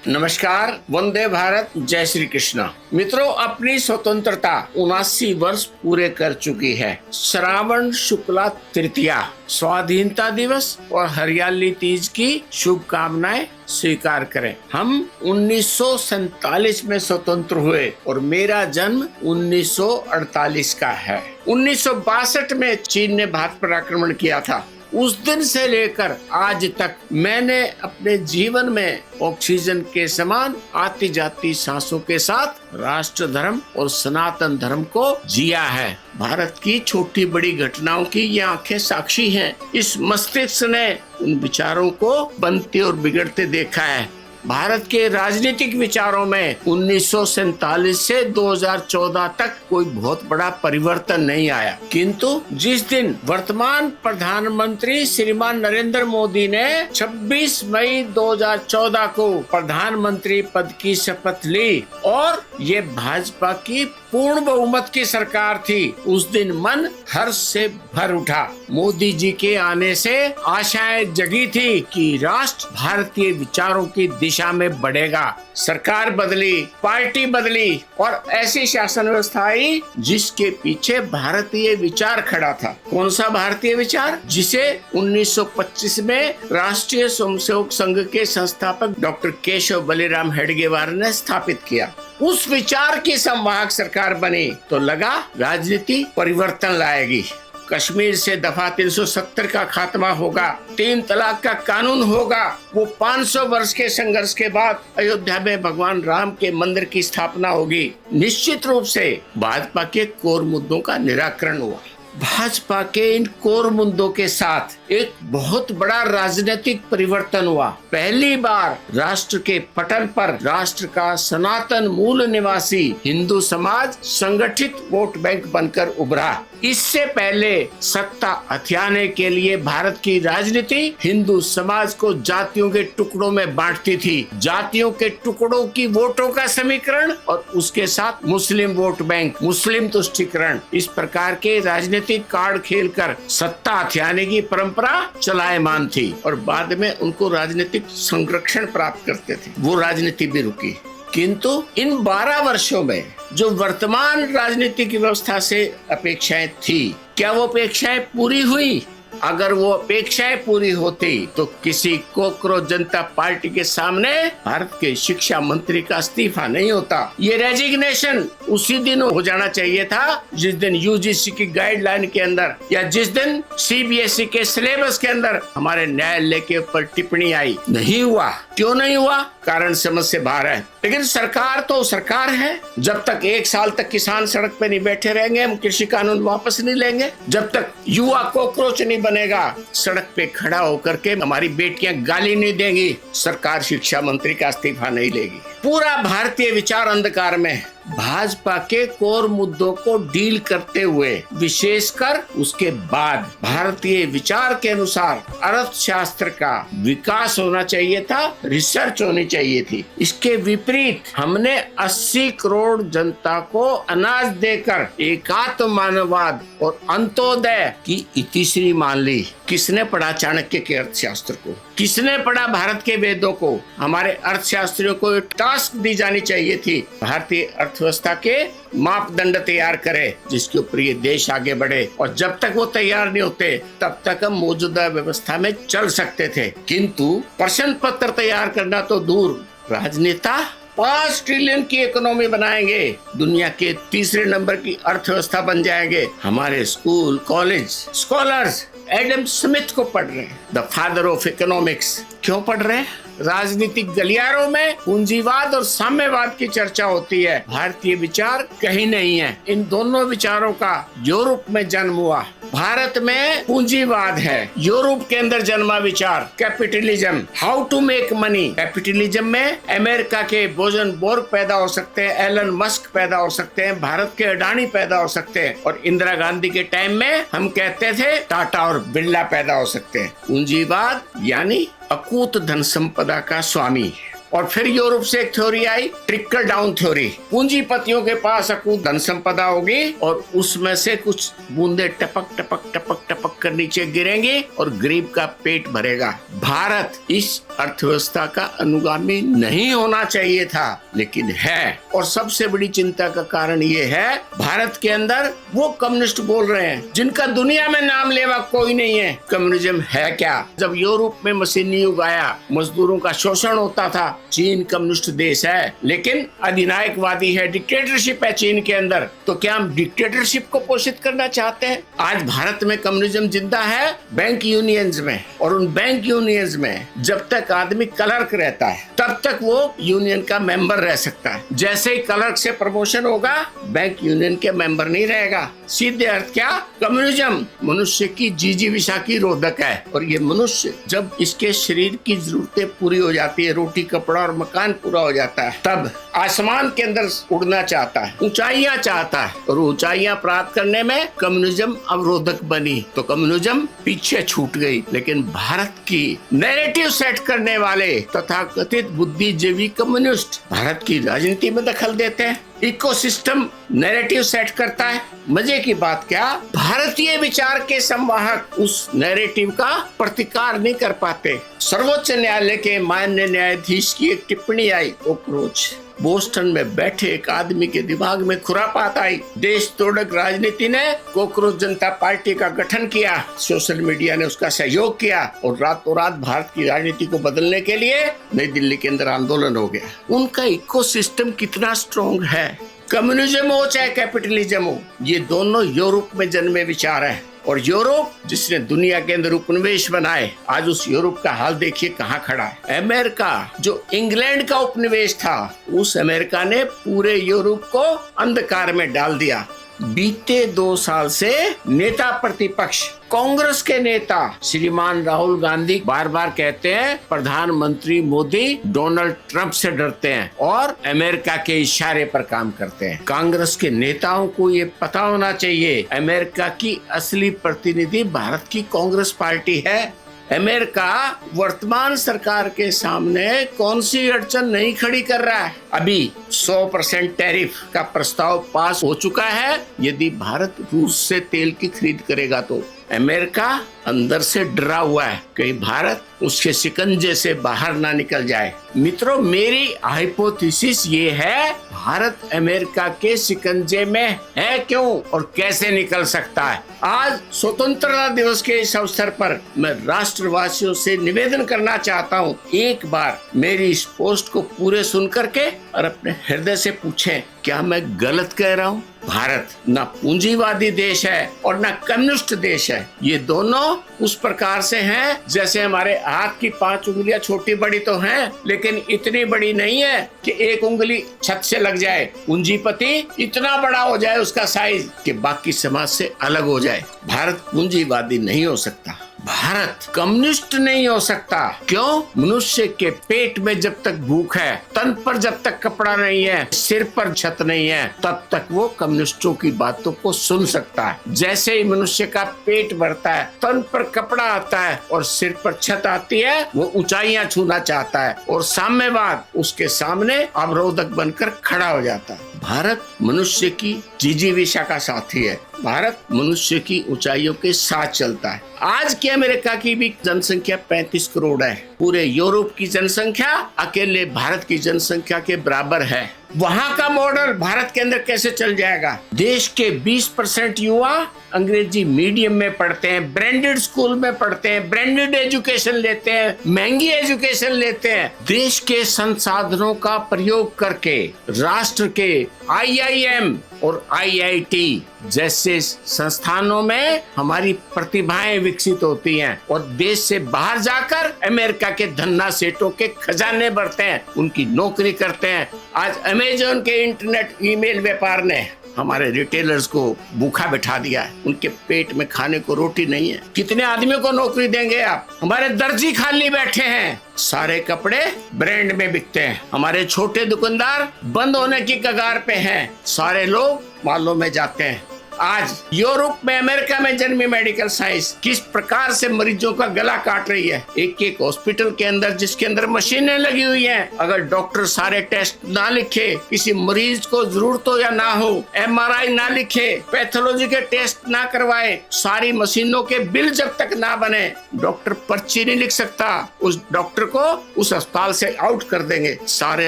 नमस्कार, वंदे भारत, जय श्री कृष्णा। मित्रों, अपनी स्वतंत्रता 79 वर्ष पूरे कर चुकी है। श्रावण शुक्ला तृतीया, स्वाधीनता दिवस और हरियाली तीज की शुभकामनाएं स्वीकार करें। हम 1947 में स्वतंत्र हुए और मेरा जन्म 1948 का है। 1962 में चीन ने भारत पर आक्रमण किया था। उस दिन से लेकर आज तक मैंने अपने जीवन में ऑक्सीजन के समान आती जाती सांसों के साथ राष्ट्र धर्म और सनातन धर्म को जिया है। भारत की छोटी बड़ी घटनाओं की ये आंखें साक्षी हैं। इस मस्तिष्क ने उन विचारों को बनते और बिगड़ते देखा है। भारत के राजनीतिक विचारों में 1947 से 2014 तक कोई बहुत बड़ा परिवर्तन नहीं आया, किंतु जिस दिन वर्तमान प्रधानमंत्री श्रीमान नरेंद्र मोदी ने 26 मई 2014 को प्रधानमंत्री पद की शपथ ली और ये भाजपा की पूर्ण बहुमत की सरकार थी, उस दिन मन हर्ष से भर उठा। मोदी जी के आने से आशाएं जगी थी कि राष्ट्र भारतीय विचारों की दिशा में बढ़ेगा। सरकार बदली, पार्टी बदली और ऐसी शासन व्यवस्था आई जिसके पीछे भारतीय विचार खड़ा था। कौन सा भारतीय विचार? जिसे 1925 में राष्ट्रीय स्वयंसेवक संघ के संस्थापक डॉक्टर केशव बलिराम हेडगेवार ने स्थापित किया। उस विचार की संवाहक सरकार बनी तो लगा राजनीति परिवर्तन लाएगी। कश्मीर से दफा 370 का खात्मा होगा, 3 तलाक का कानून होगा। वो 500 वर्ष के संघर्ष के बाद अयोध्या में भगवान राम के मंदिर की स्थापना होगी। निश्चित रूप से भाजपा के कोर मुद्दों का निराकरण हुआ। भाजपा के इन कोर मुद्दों के साथ एक बहुत बड़ा राजनीतिक परिवर्तन हुआ। पहली बार राष्ट्र के पटल पर राष्ट्र का सनातन मूल निवासी हिंदू समाज संगठित वोट बैंक बनकर उभरा। इससे पहले सत्ता हथियाने के लिए भारत की राजनीति हिंदू समाज को जातियों के टुकड़ों में बांटती थी। जातियों के टुकड़ों की वोटों का समीकरण और उसके साथ मुस्लिम वोट बैंक, मुस्लिम तुष्टीकरण, इस प्रकार के राजनीतिक कार्ड खेलकर सत्ता हथियाने की परंपरा चलायमान थी और बाद में उनको राजनीतिक संरक्षण प्राप्त करते थे। वो राजनीति भी रुकी, किंतु इन 12 वर्षों में जो वर्तमान राजनीतिक व्यवस्था से अपेक्षाएं थी, क्या वो अपेक्षाएं पूरी हुई? अगर वो अपेक्षाएं पूरी होती तो किसी कॉकरोच जनता पार्टी के सामने भारत के शिक्षा मंत्री का इस्तीफा नहीं होता। ये रेजिग्नेशन उसी दिन हो जाना चाहिए था जिस दिन यूजीसी की गाइडलाइन के अंदर या जिस दिन सीबीएसई के सिलेबस के अंदर हमारे न्यायालय के ऊपर टिप्पणी आई। नहीं हुआ। क्यों नहीं हुआ? कारण समझ से बाहर है। लेकिन सरकार तो सरकार है। जब तक 1 साल तक किसान सड़क पे नहीं बैठे रहेंगे, हम कृषि कानून वापस नहीं लेंगे। जब तक युवा कॉकरोच नहीं बनेगा, सड़क पे खड़ा होकर के हमारी बेटियां गाली नहीं देंगी, सरकार शिक्षा मंत्री का इस्तीफा नहीं लेगी। पूरा भारतीय विचार अंधकार में है। भाजपा के कोर मुद्दों को डील करते हुए विशेषकर उसके बाद भारतीय विचार के अनुसार अर्थशास्त्र का विकास होना चाहिए था, रिसर्च होनी चाहिए थी। इसके विपरीत हमने 80 करोड़ जनता को अनाज देकर एकात्म मानववाद और अंत्योदय की इतिश्री मान ली। किसने पढ़ा चाणक्य के अर्थशास्त्र को? किसने पढ़ा भारत के वेदों को? हमारे अर्थशास्त्रियों को टास्क दी जानी चाहिए थी, भारतीय अर्थव्यवस्था के मापदंड तैयार करे जिसके ऊपर ये देश आगे बढ़े। और जब तक वो तैयार नहीं होते तब तक हम मौजूदा व्यवस्था में चल सकते थे। किंतु प्रश्न पत्र तैयार करना तो दूर, राजनेता 5 ट्रिलियन की इकोनॉमी बनाएंगे, दुनिया के 3रे नंबर की अर्थव्यवस्था बन जाएंगे। हमारे school college scholars Adam Smith को पढ़ रहे हैं, द फादर ऑफ इकोनॉमिक्स। क्यों पढ़ रहे हैं? राजनीतिक गलियारों में पूंजीवाद और साम्यवाद की चर्चा होती है। भारतीय विचार कहीं नहीं है। इन दोनों विचारों का यूरोप में जन्म हुआ। भारत में पूंजीवाद है, यूरोप के अंदर जन्मा विचार capitalism, how to make money. Capitalism में अमेरिका के बोजनबर्ग पैदा हो सकते हैं, एलन मस्क पैदा हो सकते हैं, भारत के अडानी पैदा हो सकते हैं और इंदिरा गांधी के टाइम में हम कहते थे टाटा और बिरला पैदा हो सकते हैं। पूंजीवाद यानी अकूत धन संपदा का स्वामी। और फिर यूरोप से एक थ्योरी आई, ट्रिकल डाउन थ्योरी। पूंजीपतियों के पास अकूत धन संपदा होगी और उसमें से कुछ बूंदे टपक टपक टपक टपक कर नीचे गिरेंगे और गरीब का पेट भरेगा। भारत इस अर्थव्यवस्था का अनुगामी नहीं होना चाहिए था, लेकिन है। और सबसे बड़ी चिंता का कारण ये है, भारत के अंदर वो कम्युनिस्ट बोल रहे हैं जिनका दुनिया में नाम लेवा कोई नहीं है। कम्युनिज्म है क्या? जब यूरोप में मशीनी युग आया, मजदूरों का शोषण होता था। चीन कम्युनिस्ट देश है, लेकिन अधिनायकवादी है, डिक्टेटरशिप है चीन के अंदर। तो क्या हम डिक्टेटरशिप को पोषित करना चाहते हैं? आज भारत में कम्युनिज्म जिंदा है बैंक यूनियंस में, और उन बैंक यूनियंस में जब तक आदमी क्लर्क रहता है तब तक वो यूनियन का मेंबर रह सकता है। जैसे ही क्लर्क से प्रमोशन होगा, बैंक यूनियन के मेंबर नहीं रहेगा। सीधे अर्थ क्या? कम्युनिज्म मनुष्य की जिजीविषा की रोधक है, और ये मनुष्य जब इसके शरीर की जरूरतें पूरी हो जाती है, रोटी कपड़ा और मकान पूरा हो जाता है, तब आसमान के अंदर उड़ना चाहता है, ऊंचाइयां चाहता है, और ऊंचाइयां प्राप्त करने में कम्युनिज्म अवरोधक बनी तो कम्युनिज्म पीछे छूट गई। लेकिन भारत की नैरेटिव सेट करने वाले तथाकथित बुद्धिजीवी कम्युनिस्ट भारत की राजनीति में दखल देते हैं, इकोसिस्टम नैरेटिव सेट करता है। मजे की बात क्या, भारतीय विचार के संवाहक उस नैरेटिव का प्रतिकार नहीं कर पाते। सर्वोच्च न्यायालय के माननीय न्यायाधीश की एक टिप्पणी आई, कॉकरोच। बोस्टन में बैठे एक आदमी के दिमाग में खुरापात आई। देश तोड़क राजनीति ने कॉकरोच जनता पार्टी का गठन किया, सोशल मीडिया ने उसका सहयोग किया, और रातों रात भारत की राजनीति को बदलने के लिए नई दिल्ली के अंदर आंदोलन हो गया। उनका इकोसिस्टम कितना स्ट्रॉन्ग है। कम्युनिज्म हो चाहे कैपिटलिज्म हो, ये दोनों यूरोप में जन्मे विचार है। और यूरोप जिसने दुनिया के अंदर उपनिवेश बनाए, आज उस यूरोप का हाल देखिए कहाँ खड़ा है। अमेरिका जो इंग्लैंड का उपनिवेश था, उस अमेरिका ने पूरे यूरोप को अंधकार में डाल दिया। बीते 2 साल से नेता प्रतिपक्ष कांग्रेस के नेता श्रीमान राहुल गांधी बार बार कहते हैं प्रधानमंत्री मोदी डोनाल्ड ट्रंप से डरते हैं और अमेरिका के इशारे पर काम करते हैं। कांग्रेस के नेताओं को ये पता होना चाहिए, अमेरिका की असली प्रतिनिधि भारत की कांग्रेस पार्टी है। अमेरिका वर्तमान सरकार के सामने कौन सी अड़चन नहीं खड़ी कर रहा है। अभी 100% टैरिफ का प्रस्ताव पास हो चुका है। यदि भारत रूस से तेल की खरीद करेगा तो अमेरिका अंदर से डरा हुआ है कि भारत उसके शिकंजे से बाहर ना निकल जाए। मित्रों, मेरी हाइपोथेसिस ये है, भारत अमेरिका के शिकंजे में है क्यों और कैसे निकल सकता है। आज स्वतंत्रता दिवस के इस अवसर पर मैं राष्ट्रवासियों से निवेदन करना चाहता हूँ, एक बार मेरी इस पोस्ट को पूरे सुन करके और अपने हृदय से पूछें, क्या मैं गलत कह रहा हूँ? भारत ना पूंजीवादी देश है और ना कम्युनिस्ट देश है। ये दोनों उस प्रकार से हैं जैसे हमारे हाथ की 5 उंगलियां छोटी बड़ी तो हैं, लेकिन इतनी बड़ी नहीं है कि एक उंगली छत से लग जाए। पूंजीपति इतना बड़ा हो जाए उसका साइज कि बाकी समाज से अलग हो जाए। भारत पूंजीवादी नहीं हो सकता, भारत कम्युनिस्ट नहीं हो सकता। क्यों? मनुष्य के पेट में जब तक भूख है, तन पर जब तक कपड़ा नहीं है, सिर पर छत नहीं है, तब तक वो कम्युनिस्टों की बातों को सुन सकता है। जैसे ही मनुष्य का पेट भरता है, तन पर कपड़ा आता है और सिर पर छत आती है, वो ऊंचाइयां छूना चाहता है और साम्यवाद उसके सामने अवरोधक बनकर खड़ा हो जाता है। भारत मनुष्य की जिजीविषा का साथी है। भारत मनुष्य की ऊंचाइयों के साथ चलता है। आज की अमेरिका की भी जनसंख्या 35 करोड़ है। पूरे यूरोप की जनसंख्या अकेले भारत की जनसंख्या के बराबर है। वहाँ का मॉडल भारत के अंदर कैसे चल जाएगा? देश के 20% युवा अंग्रेजी मीडियम में पढ़ते हैं, ब्रांडेड स्कूल में पढ़ते हैं, ब्रांडेड एजुकेशन लेते हैं, महंगी एजुकेशन लेते हैं। देश के संसाधनों का प्रयोग करके राष्ट्र के IIM और IIT जैसे संस्थानों में हमारी प्रतिभाएं विकसित होती हैं और देश से बाहर जाकर अमेरिका के धन्ना सेठों के खजाने भरते हैं, उनकी नौकरी करते हैं। आज अमेज़न के इंटरनेट ईमेल व्यापार ने हमारे रिटेलर्स को भूखा बैठा दिया है। उनके पेट में खाने को रोटी नहीं है। कितने आदमियों को नौकरी देंगे आप? हमारे दर्जी खाली बैठे हैं, सारे कपड़े ब्रांड में बिकते हैं। हमारे छोटे दुकानदार बंद होने की कगार पे हैं। सारे लोग मॉलों में जाते हैं। आज यूरोप में, अमेरिका में जन्मी मेडिकल साइंस किस प्रकार से मरीजों का गला काट रही है। एक एक हॉस्पिटल के अंदर जिसके अंदर मशीनें लगी हुई हैं, अगर डॉक्टर सारे टेस्ट ना लिखे, किसी मरीज को जरूरत हो या ना हो, MRI ना लिखे, पैथोलॉजी के टेस्ट ना करवाए, सारी मशीनों के बिल जब तक ना बने, डॉक्टर पर्ची नहीं लिख सकता। उस डॉक्टर को उस अस्पताल से आउट कर देंगे। सारे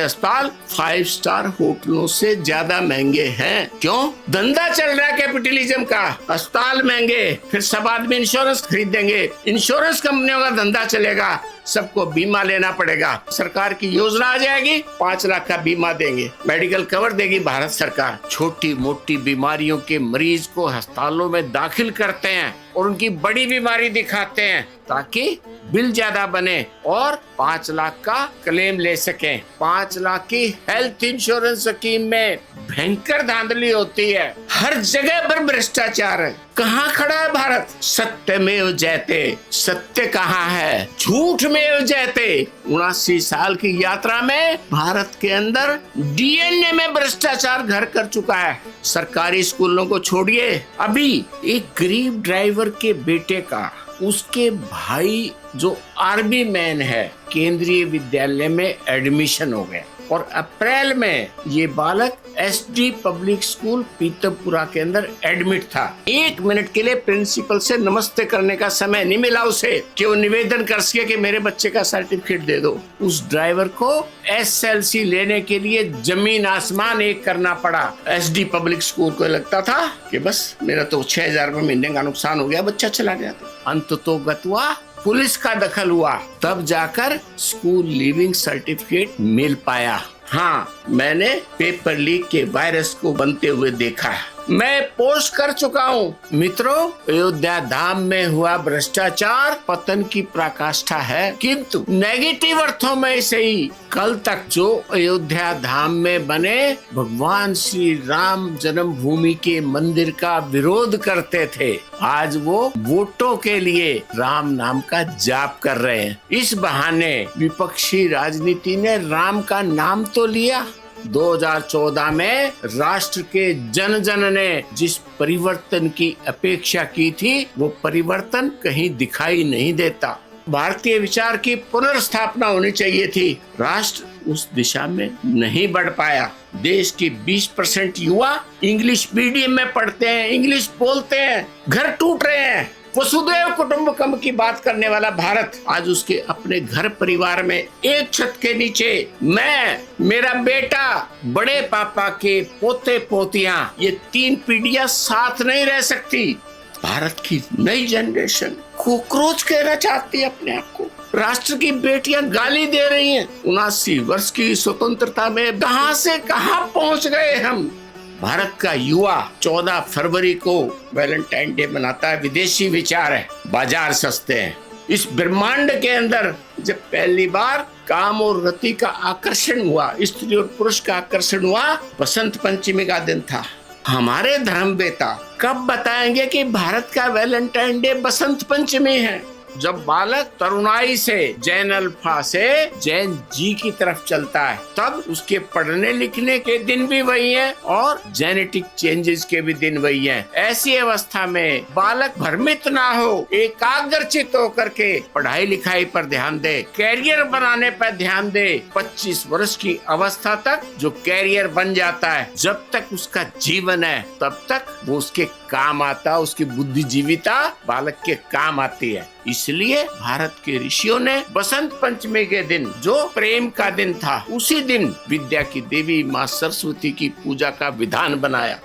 अस्पताल 5 स्टार होटलों से ज्यादा महंगे हैं। क्यों? धंधा चल रहा है कैपिटलिज्म का। अस्पताल महंगे, फिर सब आदमी इंश्योरेंस खरीदेंगे, इंश्योरेंस कंपनियों का धंधा चलेगा, सबको बीमा लेना पड़ेगा। सरकार की योजना आ जाएगी, 5 लाख का बीमा देंगे, मेडिकल कवर देगी भारत सरकार। छोटी मोटी बीमारियों के मरीज को अस्पतालों में दाखिल करते हैं और उनकी बड़ी बीमारी दिखाते हैं ताकि बिल ज्यादा बने और 5 लाख का क्लेम ले सकें। 5 लाख की हेल्थ इंश्योरेंस स्कीम में भयंकर धांधली होती है, हर जगह पर भ्रष्टाचार है। कहाँ खड़ा है भारत? सत्यमेव जयते। सत्य कहाँ है? झूठ में जयते। 79 साल की यात्रा में भारत के अंदर DNA में भ्रष्टाचार घर कर चुका है। सरकारी स्कूलों को छोड़िए, अभी एक गरीब ड्राइवर के बेटे का, उसके भाई जो आर्मी मैन है, केंद्रीय विद्यालय में एडमिशन हो गया और अप्रैल में ये बालक SD पब्लिक स्कूल पीतमपुरा के अंदर एडमिट था। 1 मिनट के लिए प्रिंसिपल से नमस्ते करने का समय नहीं मिला उसे कि वो निवेदन कर सके कि मेरे बच्चे का सर्टिफिकेट दे दो। उस ड्राइवर को SLC लेने के लिए जमीन आसमान एक करना पड़ा। SD पब्लिक स्कूल को लगता था कि बस मेरा तो 6,000 रुपए महीने का नुकसान हो गया, बच्चा चला गया। अंततोगत्वा पुलिस का दखल हुआ, तब जाकर स्कूल लीविंग सर्टिफिकेट मिल पाया। हाँ, मैंने पेपर लीक के वायरस को बनते हुए देखा है। मैं पोस्ट कर चुका हूँ। मित्रों, अयोध्या धाम में हुआ भ्रष्टाचार पतन की पराकाष्ठा है, किंतु नेगेटिव अर्थों में से ही कल तक जो अयोध्या धाम में बने भगवान श्री राम जन्मभूमि के मंदिर का विरोध करते थे, आज वो वोटों के लिए राम नाम का जाप कर रहे हैं। इस बहाने विपक्षी राजनीति ने राम का नाम तो लिया। 2014 में राष्ट्र के जन जन ने जिस परिवर्तन की अपेक्षा की थी, वो परिवर्तन कहीं दिखाई नहीं देता। भारतीय विचार की पुनर्स्थापना होनी चाहिए थी, राष्ट्र उस दिशा में नहीं बढ़ पाया। देश की 20% युवा इंग्लिश मीडियम में पढ़ते हैं, इंग्लिश बोलते हैं, घर टूट रहे हैं। वसुधैव कुटुंबकम की बात करने वाला भारत आज उसके अपने घर परिवार में एक छत के नीचे मैं, मेरा बेटा, बड़े पापा के पोते पोतियां, ये 3 पीढ़ियां साथ नहीं रह सकती। भारत की नई जनरेशन कॉकरोच कहना चाहती है अपने आप को। राष्ट्र की बेटियां गाली दे रही हैं। 79 वर्ष की स्वतंत्रता में कहां से कहां पहुंच गए हम। भारत का युवा 14 फरवरी को वैलेंटाइन डे मनाता है। विदेशी विचार है, बाजार सस्ते हैं। इस ब्रह्मांड के अंदर जब पहली बार काम और रति का आकर्षण हुआ, स्त्री और पुरुष का आकर्षण हुआ, बसंत पंचमी का दिन था। हमारे धर्मवेता कब बताएंगे कि भारत का वैलेंटाइन डे बसंत पंचमी है? जब बालक तरुणाई से जैन अल्फा से जैन जी की तरफ चलता है, तब उसके पढ़ने लिखने के दिन भी वही है और जेनेटिक चेंजेस के भी दिन वही हैं। ऐसी अवस्था में बालक भ्रमित ना हो, एकाग्रचित होकर के पढ़ाई लिखाई पर ध्यान दे, कैरियर बनाने पर ध्यान दे। 25 वर्ष की अवस्था तक जो कैरियर बन जाता है, जब तक उसका जीवन है तब तक वो उसके काम आता, उसकी बुद्धिजीविता बालक के काम आती है। इसलिए भारत के ऋषियों ने बसंत पंचमी के दिन, जो प्रेम का दिन था, उसी दिन विद्या की देवी माँ सरस्वती की पूजा का विधान बनाया।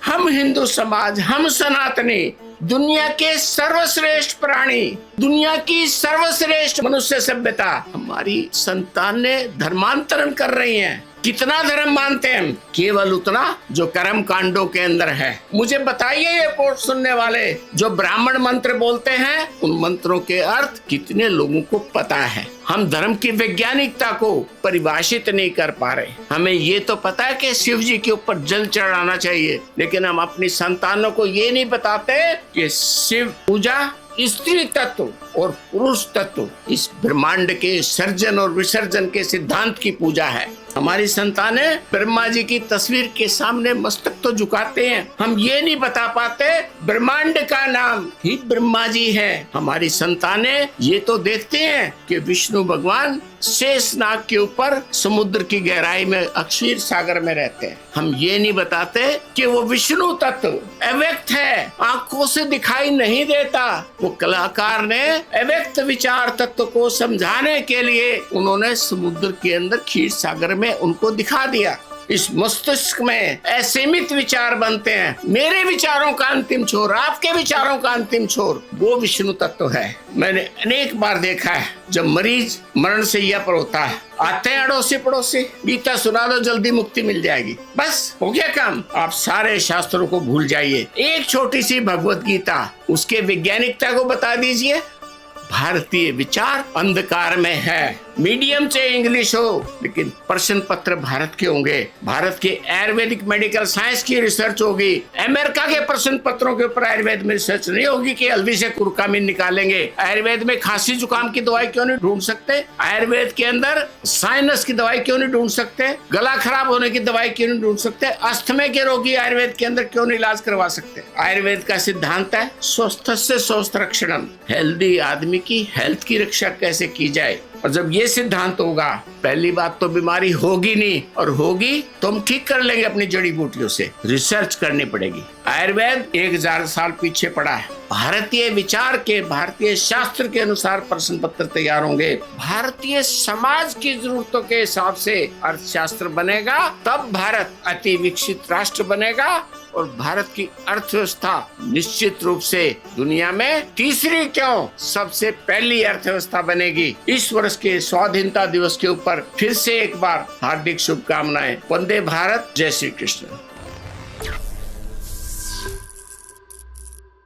हम हिंदू समाज, हम सनातनी, दुनिया के सर्वश्रेष्ठ प्राणी, दुनिया की सर्वश्रेष्ठ मनुष्य सभ्यता, हमारी संतानें धर्मांतरण कर रही हैं। कितना धर्म मानते हैं हम? केवल उतना जो कर्म कांडों के अंदर है। मुझे बताइए ये पोस्ट सुनने वाले, जो ब्राह्मण मंत्र बोलते हैं, उन मंत्रों के अर्थ कितने लोगों को पता है? हम धर्म की वैज्ञानिकता को परिभाषित नहीं कर पा रहे। हमें ये तो पता है कि शिव जी के ऊपर जल चढ़ाना चाहिए, लेकिन हम अपनी संतानों को ये नहीं बताते कि शिव पूजा स्त्री तत्व और पुरुष तत्व, इस ब्रह्मांड के सर्जन और विसर्जन के सिद्धांत की पूजा है। हमारी संतानें ब्रह्मा जी की तस्वीर के सामने मस्तक तो झुकाते हैं, हम ये नहीं बता पाते ब्रह्मांड का नाम ही ब्रह्मा जी है। हमारी संतानें ये तो देखते हैं कि विष्णु भगवान शेषनाग के ऊपर समुद्र की गहराई में अक्षीर सागर में रहते हैं, हम ये नहीं बताते कि वो विष्णु तत्व अव्यक्त है, आंखों से दिखाई नहीं देता। वो कलाकार ने अव्यक्त विचार तत्व को समझाने के लिए उन्होंने समुद्र के अंदर क्षीर सागर में उनको दिखा दिया। इस मस्तिष्क में असीमित विचार बनते हैं। मेरे विचारों का अंतिम छोर, आपके विचारों का अंतिम छोर वो विष्णु तत्व है। मैंने अनेक बार देखा है जब मरीज मरण शैया पर होता है, आते हैं अड़ोसी पड़ोसी, गीता सुना दो जल्दी मुक्ति मिल जाएगी, बस हो गया काम। आप सारे शास्त्रों को भूल जाइए, एक छोटी सी भगवत गीता उसके वैज्ञानिकता को बता दीजिए। भारतीय विचार अंधकार में है, मीडियम चाहे इंग्लिश हो लेकिन प्रश्न पत्र भारत के होंगे, भारत के आयुर्वेदिक मेडिकल साइंस की रिसर्च होगी। अमेरिका के प्रश्न पत्रों के ऊपर आयुर्वेद में रिसर्च नहीं होगी कि हल्दी से कुरकुमिन निकालेंगे। आयुर्वेद में खांसी जुकाम की दवाई क्यों नहीं ढूंढ सकते, आयुर्वेद के अंदर साइनस की दवाई क्यों नहीं ढूंढ सकते, गला खराब होने की दवाई क्यों नहीं ढूंढ सकते, अस्थमा के रोगी आयुर्वेद के अंदर क्यों नहीं इलाज करवा सकते। आयुर्वेद का सिद्धांत है स्वस्थ से स्वस्थ रक्षणम, हेल्दी आदमी की हेल्थ की रक्षा कैसे की जाए। और जब ये सिद्धांत होगा, पहली बात तो बीमारी होगी नहीं, और होगी तो हम ठीक कर लेंगे अपनी जड़ी बूटियों से। रिसर्च करनी पड़ेगी। आयुर्वेद 1000 साल पीछे पड़ा है। भारतीय विचार के, भारतीय शास्त्र के अनुसार प्रश्न पत्र तैयार होंगे, भारतीय समाज की जरूरतों के हिसाब से अर्थशास्त्र बनेगा, तब भारत अति विकसित राष्ट्र बनेगा और भारत की अर्थव्यवस्था निश्चित रूप से दुनिया में तीसरी क्यों सबसे पहली अर्थव्यवस्था बनेगी। इस वर्ष के स्वाधीनता दिवस के ऊपर फिर से एक बार हार्दिक शुभकामनाएं। वंदे भारत, जय श्री कृष्ण।